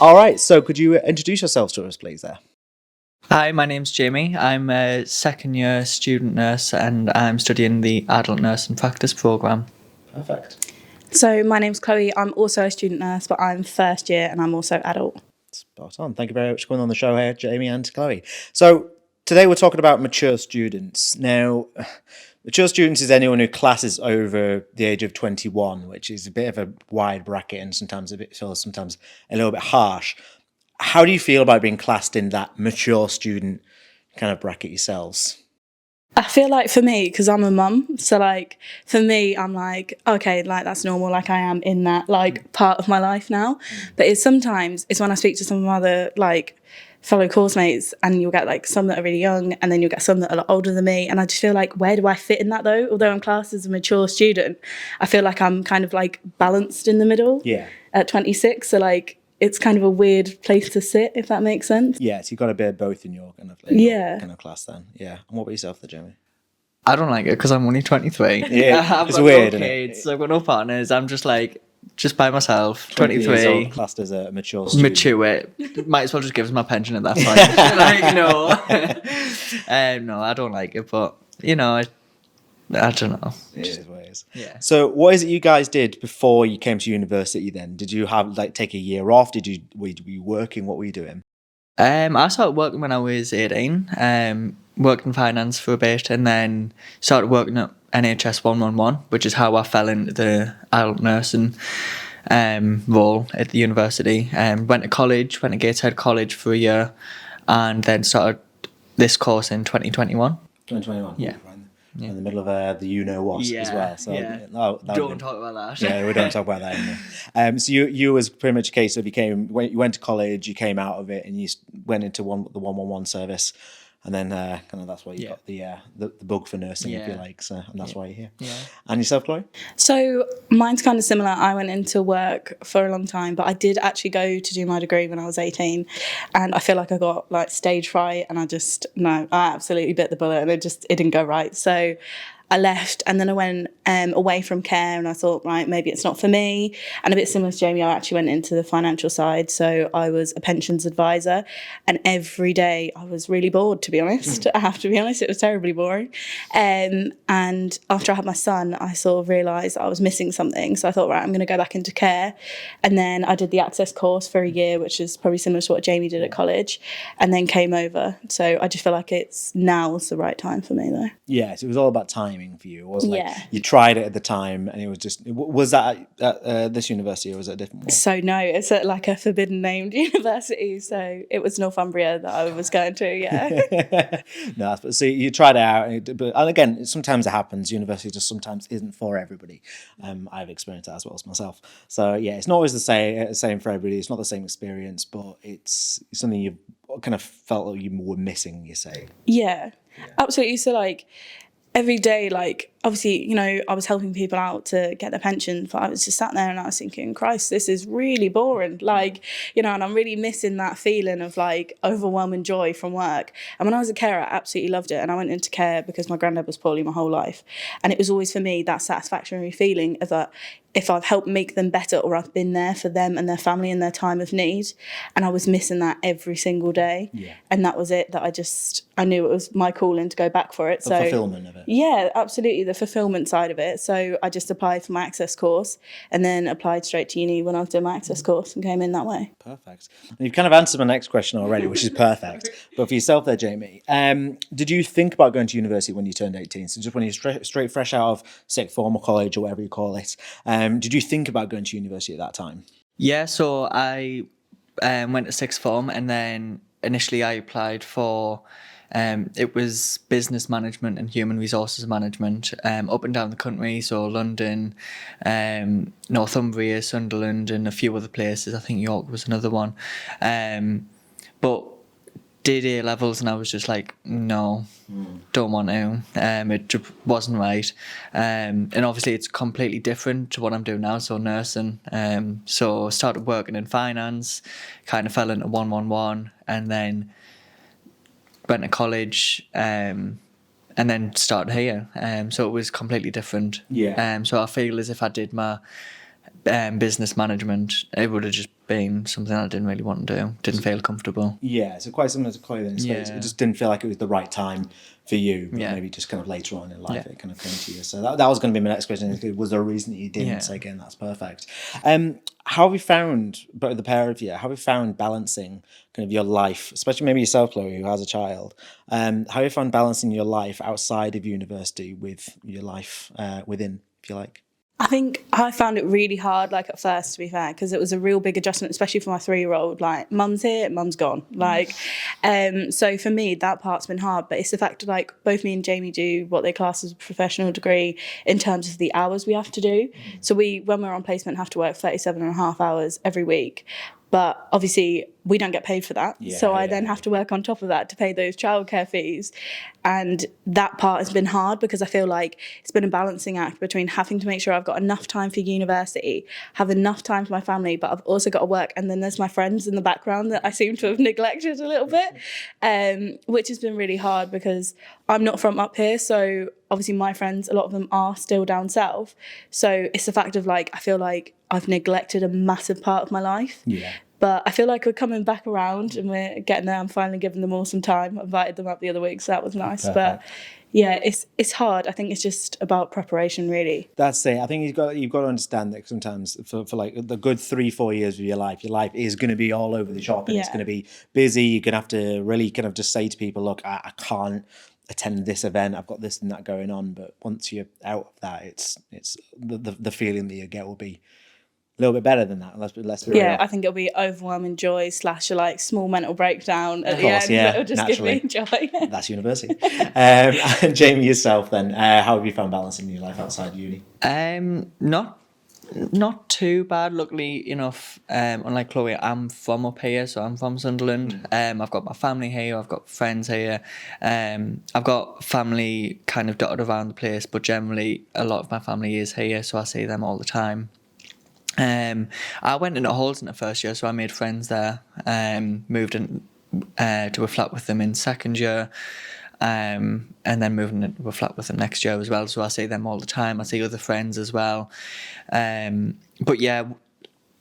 All right, so could you introduce yourselves to us, please, there? Hi, my name's Jamie. I'm a second year student nurse and I'm studying the adult nursing practice programme. Perfect. So my name's Chloe. I'm also a student nurse, but I'm first year and I'm also adult. Spot on. Thank you very much for coming on the show here, Jamie and Chloe. So today we're talking about mature students. Now, mature students is anyone who classes over the age of 21, which is a bit of a wide bracket and sometimes sometimes a little bit harsh. How do you feel about being classed in that mature student kind of bracket yourselves? I feel like for me, because I'm a mum, so like for me, I'm like, okay, like that's normal, like I am in that like part of my life now. But it's sometimes it's when I speak to some of my other like fellow course mates and you'll get like some that are really young and then you'll get some that are a lot older than me. And I just feel like, where do I fit in that though? Although I'm classed as a mature student, I feel like I'm kind of like balanced in the middle at 26. So like it's kind of a weird place to sit, if that makes sense. Yeah, so you've got a bit of both in your kind of kind of class then. Yeah. And what about yourself there, Jamie? I don't like it because I'm only 23. Yeah, I've it's got weird, no isn't it? kids, I've got no partners. I'm just by myself, 20 years 23. old, classed as a mature student. Mature. Might as well just give us my pension at that point. No, I don't like it, but I don't know. It is what it is. Yeah. So what is it you guys did before you came to university then? Did you have take a year off? Were you working? What were you doing? I started working when I was 18. Worked in finance for a bit, and then started working at NHS 111, which is how I fell into the adult nursing role at the university. Went to college, went to Gateshead College for a year, and then started this course in 2021. 2021. Yeah. In the middle of the you-know-what as well. So Don't talk about that. Yeah, we don't talk about that anymore. So you was pretty much a case of you went to college, you came out of it, and you went into the 111 service, and then kind of that's why you got the bug for nursing, if you like. So and that's why you're here. Yeah. And yourself, Chloe? So mine's kind of similar. I went into work for a long time, but I did actually go to do my degree when I was 18, and I feel like I got like stage fright, and I absolutely bit the bullet, and it didn't go right. So I left, and then I went away from care, and I thought, right, maybe it's not for me. And a bit similar to Jamie, I actually went into the financial side, so I was a pensions advisor, and every day I was really bored, to be honest. I have to be honest, it was terribly boring. And after I had my son, I sort of realised I was missing something, so I thought, right, I'm going to go back into care. And then I did the access course for a year, which is probably similar to what Jamie did at college, and then came over. So I just feel like now's the right time for me, though. Yes, it was all about timing for you. It wasn't like Yeah. you tried it at the time and it was that at this university or was it a different one? So no, it's at like a forbidden named university. So it was Northumbria that I was going to, yeah. No, so you tried it out, and again, sometimes it happens. University just sometimes isn't for everybody. I've experienced that as well as myself. So yeah, it's not always the same for everybody. It's not the same experience, but it's something you kind of felt like you were missing. You say, Yeah, absolutely. So like every day, like obviously, I was helping people out to get their pension, but I was just sat there and I was thinking, Christ, this is really boring. Like, and I'm really missing that feeling of like overwhelming joy from work. And when I was a carer, I absolutely loved it. And I went into care because my granddad was poorly my whole life. And it was always for me that satisfactory feeling of that if I've helped make them better or I've been there for them and their family in their time of need. And I was missing that every single day. Yeah. And that was it, that I knew it was my calling to go back for it. the fulfillment of it. Yeah, absolutely, the fulfillment side of it. So I just applied for my access course and then applied straight to uni when I was doing my access course and came in that way. Perfect. And you've kind of answered my next question already, which is perfect. But for yourself there, Jamie, did you think about going to university when you turned 18? So just when you're straight fresh out of sixth form or college or whatever you call it, did you think about going to university at that time? Yeah, so I went to sixth form, and then initially I applied for it was business management and human resources management up and down the country, so London, Northumbria, Sunderland, and a few other places. I think York was another one. But did A levels, and I was just like, no, don't want to. It just wasn't right. And obviously it's completely different to what I'm doing now, so nursing. So I started working in finance, kind of fell into 111, and then went to college, and then started here. So it was completely different. Yeah. So I feel as if I did my business management, it would have just been something I didn't really want to do. Didn't feel comfortable. Yeah, so quite similar to Chloe then, I suppose. Yeah. It just didn't feel like it was the right time for you, but Yeah. maybe just kind of later on in life Yeah. it kind of came to you. So that was going to be my next question. Was there a reason that you didn't? Yeah. So again, that's perfect. How have you found, both the pair of you, how have you found balancing kind of your life, especially maybe yourself, Chloe, who has a child? How have you found balancing your life outside of university with your life within, if you like? I think I found it really hard, like at first, to be fair, because it was a real big adjustment, especially for my 3-year-old. Like, mum's here, mum's gone. Like, so for me, that part's been hard. But it's the fact that, like, both me and Jamie do what they class as a professional degree in terms of the hours we have to do. So when we're on placement, have to work 37.5 hours every week. But obviously, we don't get paid for that. So I then have to work on top of that to pay those childcare fees. And that part has been hard because I feel like it's been a balancing act between having to make sure I've got enough time for university, have enough time for my family, but I've also got to work. And then there's my friends in the background that I seem to have neglected a little bit, which has been really hard because I'm not from up here. So obviously my friends, a lot of them are still down south. So it's the fact of like, I feel like I've neglected a massive part of my life. Yeah. But I feel like we're coming back around and we're getting there. I'm finally giving them all some time. I invited them up the other week, so that was nice. Perfect. But yeah, it's hard. I think it's just about preparation, really. That's it. I think you've got to understand that sometimes for like the good 3-4 years of your life is going to be all over the shop and it's Yeah. going to be busy. You're going to have to really kind of just say to people, look, I can't attend this event. I've got this and that going on. But once you're out of that, it's the feeling that you get will be a little bit better than that. Let's be Yeah, real. I think it'll be overwhelming joy / like small mental breakdown at Of the course, end. yeah, It'll just naturally. give me joy. That's university. And Jamie, yourself then, how have you found balancing your life outside uni? Not too bad, luckily enough. Unlike Chloe, I'm from up here, so I'm from Sunderland. I've got my family here, I've got friends here. I've got family kind of dotted around the place, but generally a lot of my family is here, so I see them all the time. I went into Halls in the first year, so I made friends there. Moved in to a flat with them in second year. And then moving into a flat with them next year as well. So I see them all the time. I see other friends as well. But yeah,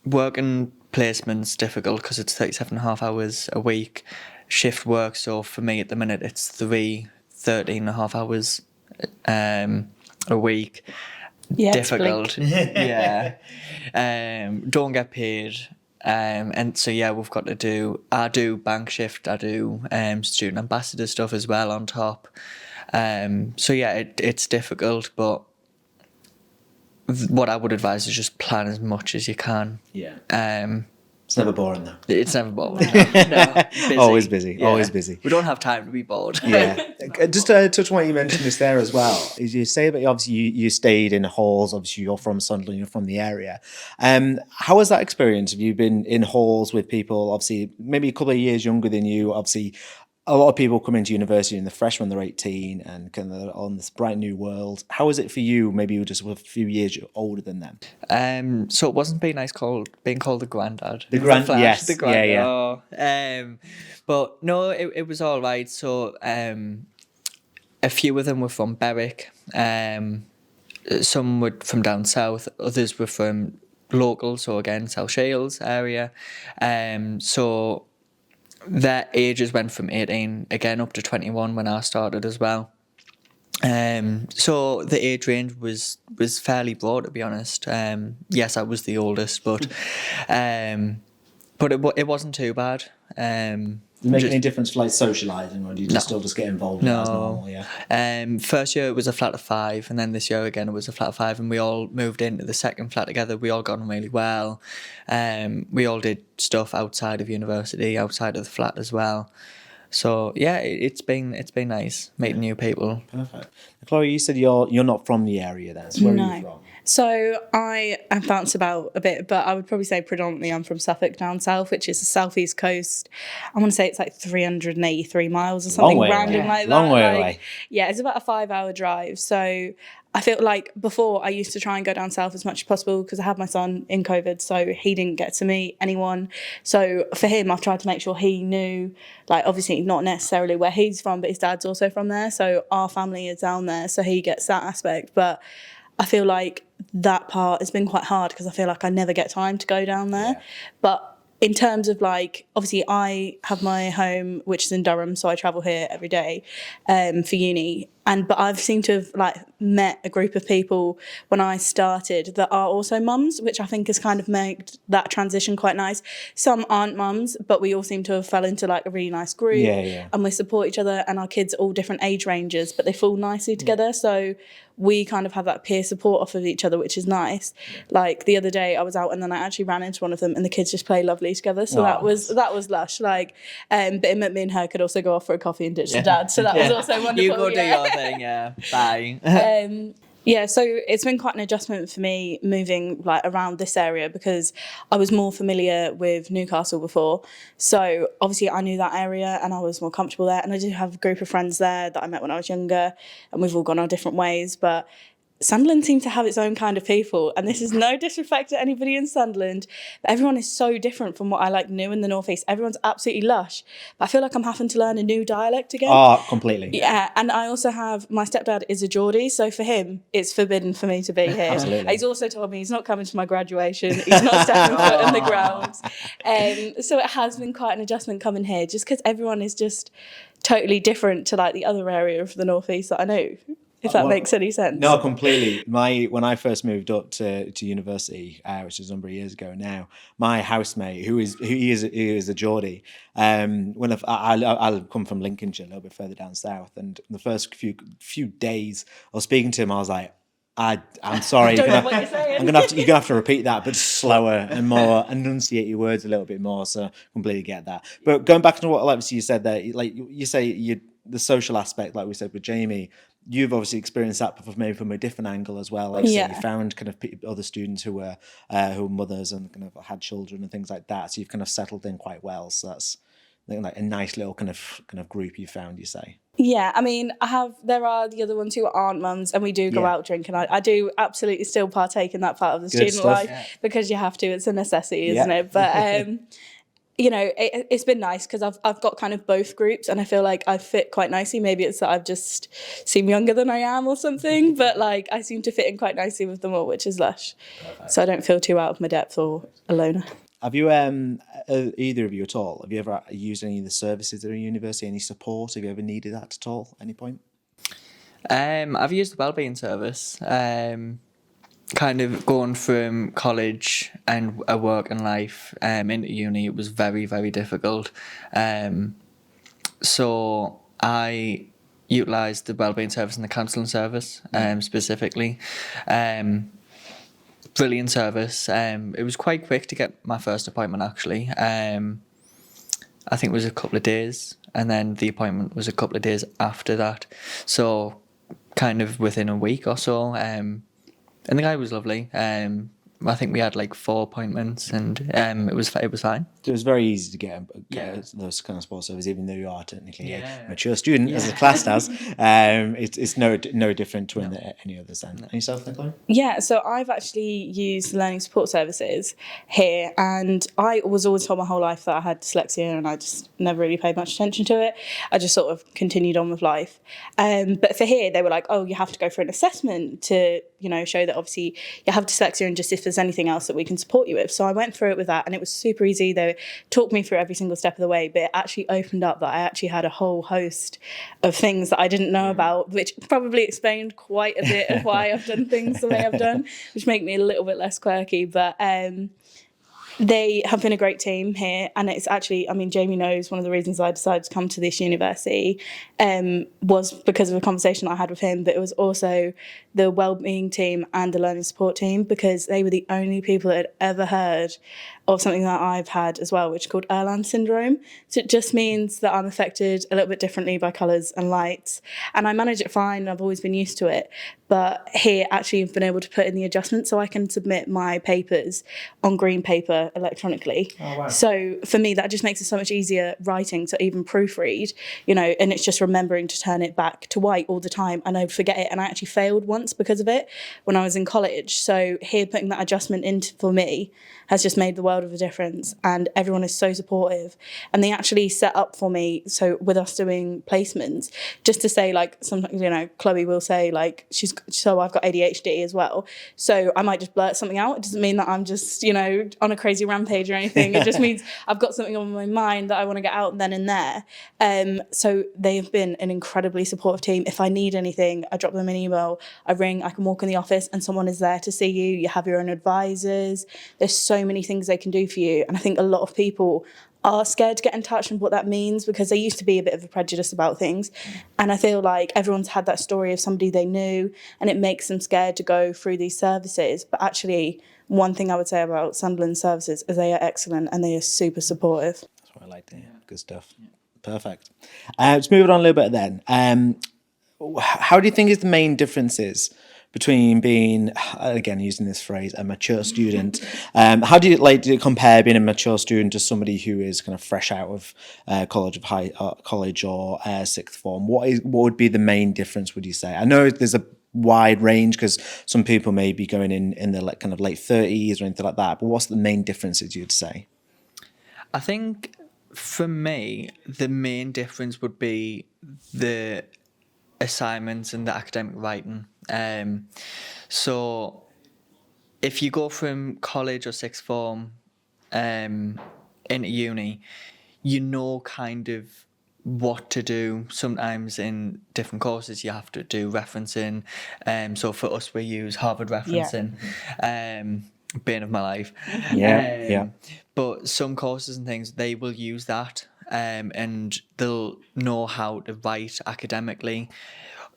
working placement's difficult because it's 37.5 hours a week shift work. So for me at the minute, it's 13.5 hours a week. Yeah, it's Difficult. Yeah. Don't get paid. And so yeah, I do bank shift, I do student ambassador stuff as well on top. So yeah, it's difficult, but what I would advise is just plan as much as you can. Yeah. It's never boring though. It's never boring. No, busy. Always busy. Yeah. Always busy. We don't have time to be bored. Yeah. Just to touch on what you mentioned just there as well, is you say that obviously you stayed in Halls, obviously you're from Sunderland, you're from the area. How was that experience? Have you been in halls with people, obviously maybe a couple of years younger than you, obviously a lot of people come into university and they're fresh when they're 18 and kind of on this bright new world. How is it for you? Maybe you were just a few years older than them. So it wasn't being called the granddad. The Flash, yes, yeah. Oh. But no, it was all right. So a few of them were from Berwick. Some were from down south. Others were from local. So again, South Shields area. So their ages went from 18 again up to 21 when I started as well. So the age range was fairly broad, to be honest. Yes, I was the oldest, but it wasn't too bad. Does it make any difference for like socialising, or do you still just get involved in it as normal? Yeah. First year it was a flat of 5, and then this year again it was a flat of 5, and we all moved into the second flat together. We all got on really well. We all did stuff outside of university, outside of the flat as well. So yeah, it's been nice meeting new people. Perfect. Chloe, you said you're not from the area then. So where are you from? So I bounce about a bit, but I would probably say predominantly I'm from Suffolk down south, which is the southeast coast. I want to say it's like 383 miles or something random like that. Long way away. Yeah, it's about a 5-hour drive. So I feel like before I used to try and go down south as much as possible because I had my son in COVID, so he didn't get to meet anyone. So for him, I've tried to make sure he knew, like obviously not necessarily where he's from, but his dad's also from there. So our family is down there, so he gets that aspect. But I feel like that part has been quite hard because I feel like I never get time to go down there. Yeah. But in terms of like, obviously I have my home, which is in Durham, so I travel here every day for uni. But I've seemed to have like met a group of people when I started that are also mums, which I think has kind of made that transition quite nice. Some aren't mums, but we all seem to have fell into like a really nice group, and we support each other. And our kids are all different age ranges, but they fall nicely together. So we kind of have that peer support off of each other, which is nice. Like the other day, I was out and then I actually ran into one of them, and the kids just play lovely together. So that was lush. Like, but it meant me and her could also go off for a coffee and ditch the dad. So that was also wonderful. You go do your thing, yeah. Bye. Yeah, so it's been quite an adjustment for me moving like around this area because I was more familiar with Newcastle before. So obviously I knew that area and I was more comfortable there. And I did have a group of friends there that I met when I was younger, and we've all gone our different ways. But Sunderland seems to have its own kind of people, and this is no disrespect to anybody in Sunderland, but everyone is so different from what I like knew in the North East. Everyone's absolutely lush, but I feel like I'm having to learn a new dialect again. Oh, completely. Yeah, and I also have, my stepdad is a Geordie, so for him, it's forbidden for me to be here. Absolutely. He's also told me he's not coming to my graduation, he's not stepping foot in the grounds. So it has been quite an adjustment coming here, just because everyone is just totally different to like the other area of the North East that I know. If that makes any sense. No, completely. When I first moved up to university, which is a number of years ago now, my housemate, who is a Geordie, I'll come from Lincolnshire, a little bit further down south, and the first few days I was speaking to him, I was like, I'm sorry. I don't know what you're saying. you're gonna have to repeat that, but slower and more, enunciate your words a little bit more. So completely get that. But going back to what Alexia you said there, like you say, the social aspect, like we said with Jamie, you've obviously experienced that maybe from a different angle as well. Like you found kind of other students who were mothers and kind of had children and things like that. So you've kind of settled in quite well. So that's like a nice little kind of group you found, you say. Yeah, I mean, there are the other ones who aren't mums, and we do go out drinking. I do absolutely still partake in that part of the student life because you have to. It's a necessity, isn't it? But you know, it's been nice because I've got kind of both groups, and I feel like I fit quite nicely. Maybe it's that I've just seem younger than I am or something, but like I seem to fit in quite nicely with them all, which is lush. Perfect. So I don't feel too out of my depth or a loner. Have you, either of you at all, have you ever used any of the services at a university, any support? Have you ever needed that at all, at any point? I've used the wellbeing service. Kind of going from college and a work and life into uni, it was very, very difficult. So I utilised the wellbeing service and the counselling service specifically. Brilliant service. It was quite quick to get my first appointment actually. I think it was a couple of days, and then the appointment was a couple of days after that. So kind of within a week or so. And the guy was lovely. I think we had like 4 appointments, and it was fine. So it was very easy to get those kind of support services, even though you are technically a mature student, as the class does. It's no different to any others. Then. And yourself, Nicola? Yeah, so I've actually used learning support services here, and I was always told my whole life that I had dyslexia, and I just never really paid much attention to it. I just sort of continued on with life. But for here, they were like, oh, you have to go for an assessment to, show that obviously you have dyslexia, and just if there's anything else that we can support you with. So I went through it with that, and it was super easy. They talked me through every single step of the way, but it actually opened up that I actually had a whole host of things that I didn't know about, which probably explained quite a bit of why I've done things the way I've done, which make me a little bit less quirky. But they have been a great team here, and it's actually, Jamie knows one of the reasons I decided to come to this university was because of a conversation I had with him, but it was also the wellbeing team and the learning support team, because they were the only people that had ever heard of something that I've had as well, which is called Ehlers syndrome. So it just means that I'm affected a little bit differently by colours and lights, and I manage it fine. I've always been used to it, but here actually I've been able to put in the adjustment so I can submit my papers on green paper paper electronically. So for me, that just makes it so much easier writing to even proofread, and it's just remembering to turn it back to white all the time, and I'd forget it. And I actually failed once because of it when I was in college. So here, putting that adjustment into for me has just made the world of a difference, and everyone is so supportive. And they actually set up for me, so with us doing placements, just to say, like, sometimes, Chloe will say, like, I've got ADHD as well, so I might just blurt something out. It doesn't mean that I'm just, on a crazy rampage or anything. It just means I've got something on my mind that I want to get out then and there. So they've been an incredibly supportive team. If I need anything, I drop them an email, I ring, I can walk in the office and someone is there to see you. You have your own advisors. There's so many things they can do for you. And I think a lot of people are scared to get in touch and what that means, because there used to be a bit of a prejudice about things. And I feel like everyone's had that story of somebody they knew, and it makes them scared to go through these services. But actually, one thing I would say about Sunderland services is they are excellent and they are super supportive. That's what I like to hear. Good stuff. Perfect. Let's move it on a little bit then. How do you think is the main differences between being, again, using this phrase, a mature student? How do you compare being a mature student to somebody who is kind of fresh out of college or sixth form? What would be the main difference, would you say? I know there's a wide range, because some people may be going in their kind of late 30s or anything like that, but what's the main differences you'd say? I think for me, the main difference would be the assignments and the academic writing. So if you go from college or sixth form into uni, kind of what to do. Sometimes in different courses you have to do referencing. So for us, we use Harvard referencing. Bane of my life. But some courses and things, they will use that, and they'll know how to write academically.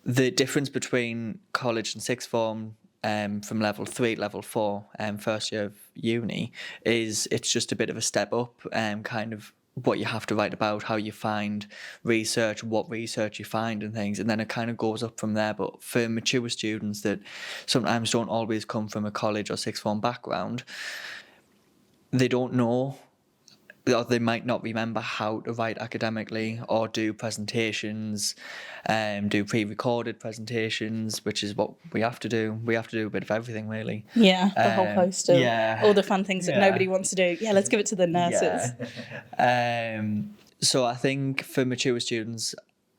The difference between college and sixth form, from level 3 to level 4, first year of uni, is it's just a bit of a step up, kind of what you have to write about, how you find research, what research you find and things, and then it kind of goes up from there. But for mature students that sometimes don't always come from a college or sixth form background, they don't know, or they might not remember how to write academically or do presentations, do pre-recorded presentations, which is what we have to do. We have to do a bit of everything, really. Yeah, the whole host of all the fun things that nobody wants to do. Yeah, let's give it to the nurses. So I think for mature students,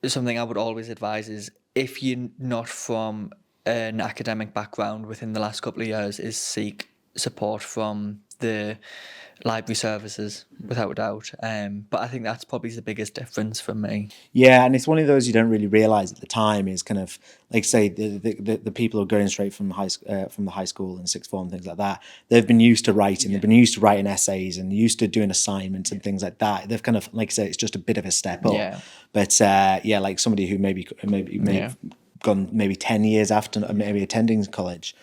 something I would always advise is, if you're not from an academic background within the last couple of years, is seek support from the library services, without a doubt. But I think that's probably the biggest difference for me. Yeah, and it's one of those you don't really realise at the time, is kind of, like, say, the people who are going straight from the high school and sixth form, things like that, they've been used to writing, they've been used to writing essays and used to doing assignments and things like that. They've kind of, like I say, it's just a bit of a step up. Yeah. But like somebody who maybe gone maybe 10 years after maybe attending college,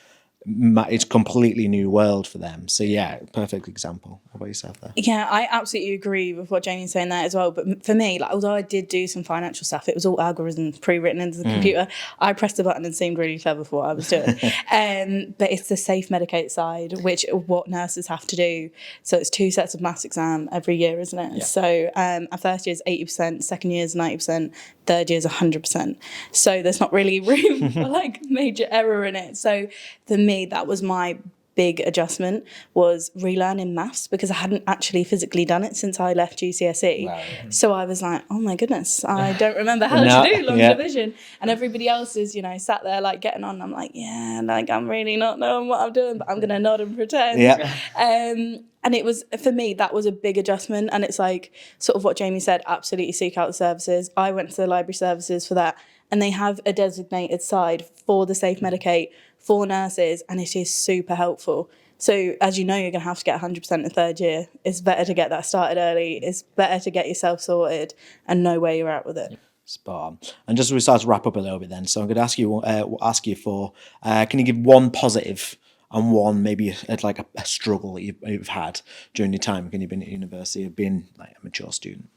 it's a completely new world for them. So yeah, perfect example. What about yourself there? Yeah, I absolutely agree with what Jamie's saying there as well. But for me, like, although I did do some financial stuff, it was all algorithms pre-written into the computer. I pressed a button and seemed really clever for what I was doing. But it's the safe Medicate side, which what nurses have to do. So it's 2 sets of maths exam every year, isn't it? Yeah. So our first year is 80%, second year is 90%, third year is 100%. So there's not really room for like major error in it. So for me, that was my big adjustment, was relearning maths, because I hadn't actually physically done it since I left GCSE. Wow. So I was like, oh my goodness, I don't remember how to do long division. And everybody else is, sat there like getting on. I'm like, yeah, like I'm really not knowing what I'm doing, but I'm going to nod and pretend. Yeah. And it was, for me, that was a big adjustment. And it's like sort of what Jamie said, absolutely seek out the services. I went to the library services for that. And they have a designated side for the Safe Medicate for nurses, and it is super helpful. So as you know, you're going to have to get 100% in third year. It's better to get that started early. It's better to get yourself sorted and know where you're at with it. Spot on. And just as we start to wrap up a little bit then, so I'm going to ask you for, can you give one positive and one maybe like a struggle that you've had during your time when you've been at university of being like a mature student?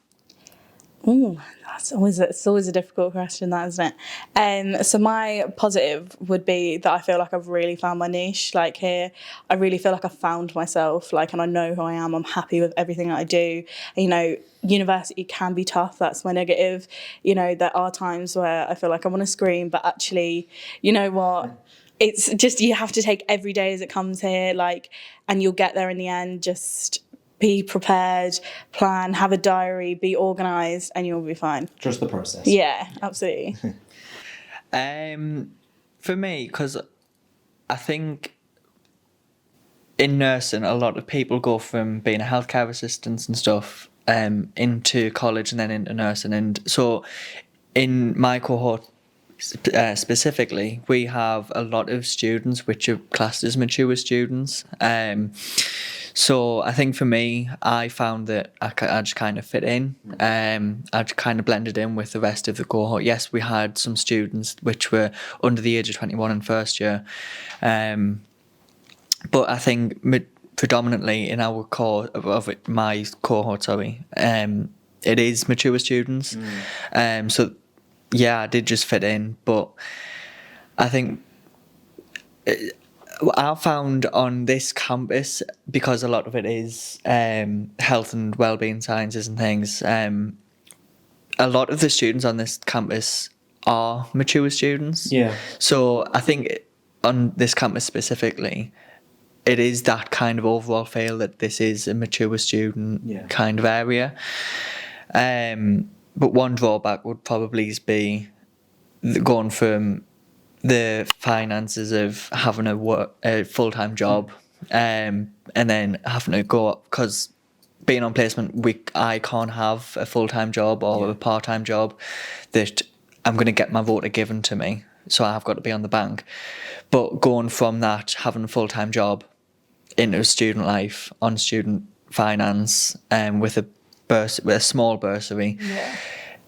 Oh, it's always a difficult question, that, isn't it? So my positive would be that I feel like I've really found my niche. Like here, I really feel like I've found myself. Like, and I know who I am. I'm happy with everything that I do. You know, university can be tough. That's my negative. You know, there are times where I feel like I want to scream, but actually, you know what? It's just, you have to take every day as it comes here. Like, and you'll get there in the end. Just be prepared, plan, have a diary, be organised, and you'll be fine. Trust the process. Yeah, absolutely. For me, because I think in nursing, a lot of people go from being a healthcare assistant and stuff into college and then into nursing. And so in my cohort specifically, we have a lot of students which are classed as mature students. So I think for me, I found that I just kind of fit in. I kind of blended in with the rest of the cohort. Yes, we had some students which were under the age of 21 in first year. But I think predominantly in our core of my cohort, it is mature students. So yeah, I did just fit in, but I think I found on this campus, because a lot of it is health and wellbeing sciences and things, a lot of the students on this campus are mature students. Yeah. So I think on this campus specifically, it is that kind of overall feel that this is a mature student kind of area. But one drawback would probably be going from the finances of having a full-time job and then having to go up, because being on placement, I can't have a full-time job or a part-time job that I'm going to get my rota given to me, so I've got to be on the bank. But going from that, having a full-time job into student life on student finance with a small bursary,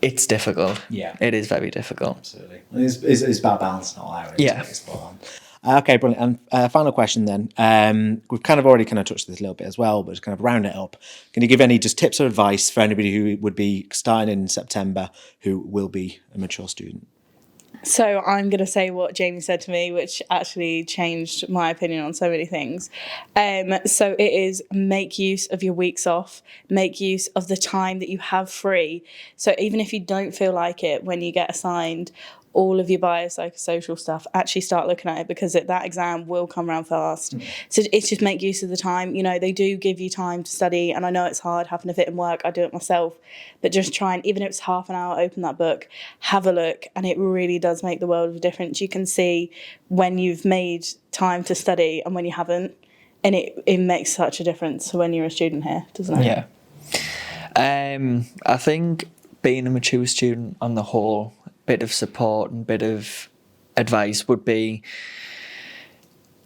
it's difficult. Yeah. It is very difficult. Absolutely. It's about balance, not irony. Yeah. Okay, brilliant. And final question then. We've kind of already touched this a little bit as well, but just kind of round it up. Can you give any just tips or advice for anybody who would be starting in September who will be a mature student? So I'm going to say what Jamie said to me, which actually changed my opinion on so many things. So it is, make use of your weeks off, make use of the time that you have free. So even if you don't feel like it when you get assigned all of your biopsychosocial stuff, actually start looking at it, because that exam will come around fast. So it's just make use of the time. You know, they do give you time to study, and I know it's hard having to fit in work. I do it myself, but just try and, even if it's half an hour, open that book, have a look, and it really does make the world of a difference. You can see when you've made time to study and when you haven't, and it makes such a difference when you're a student here, doesn't it? Yeah. I think being a mature student on the whole, bit of support and bit of advice would be,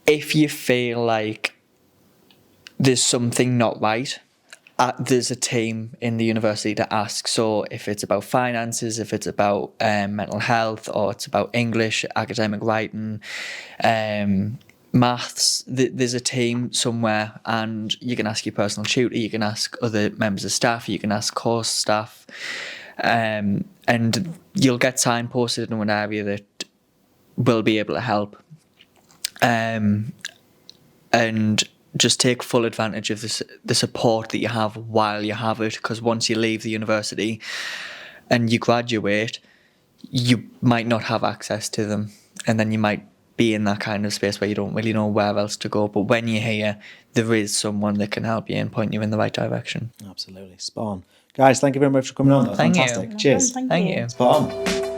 if you feel like there's something not right, there's a team in the university to ask. So if it's about finances, if it's about mental health, or it's about English, academic writing, maths, there's a team somewhere, and you can ask your personal tutor, you can ask other members of staff, you can ask course staff, and you'll get signposted in an area that will be able to help. And just take full advantage of the support that you have while you have it, because once you leave the university and you graduate, you might not have access to them, and then you might be in that kind of space where you don't really know where else to go. But when you're here, there is someone that can help you and point you in the right direction. Absolutely. Spot on. Guys, thank you very much for coming on. That was Thank you. fantastic. Cheers. Thank you. Spot on.